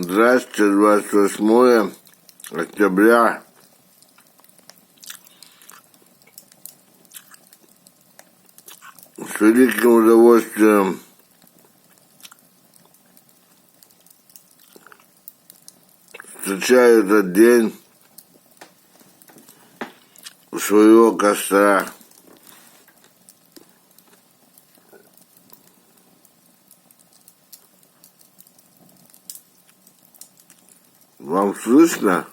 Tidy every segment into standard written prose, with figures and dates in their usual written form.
Здравствуйте, 28 октября. С великим удовольствием встречаю этот день у своего костра. Вам слышно,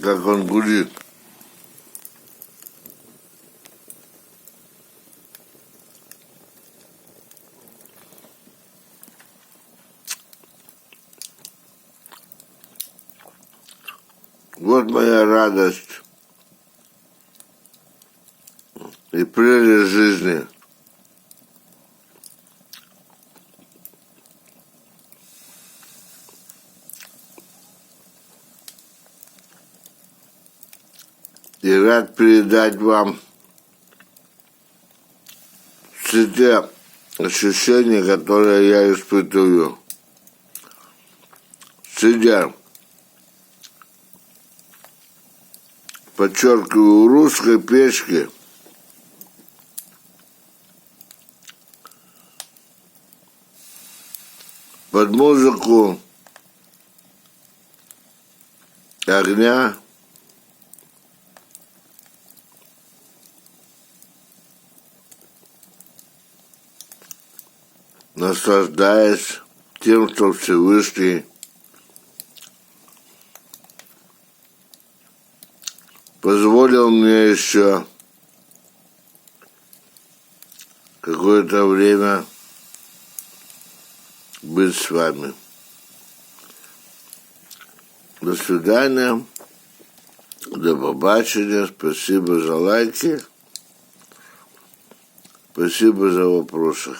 как он гудит? Вот моя радость и прелесть жизни. И рад передать вам все те ощущения, которые я испытываю, сидя, подчеркиваю, у русской печки, под музыку огня, наслаждаясь тем, что Всевышний позволил мне еще какое-то время быть с вами. До свидания, до побачення, спасибо за лайки, спасибо за вопросы.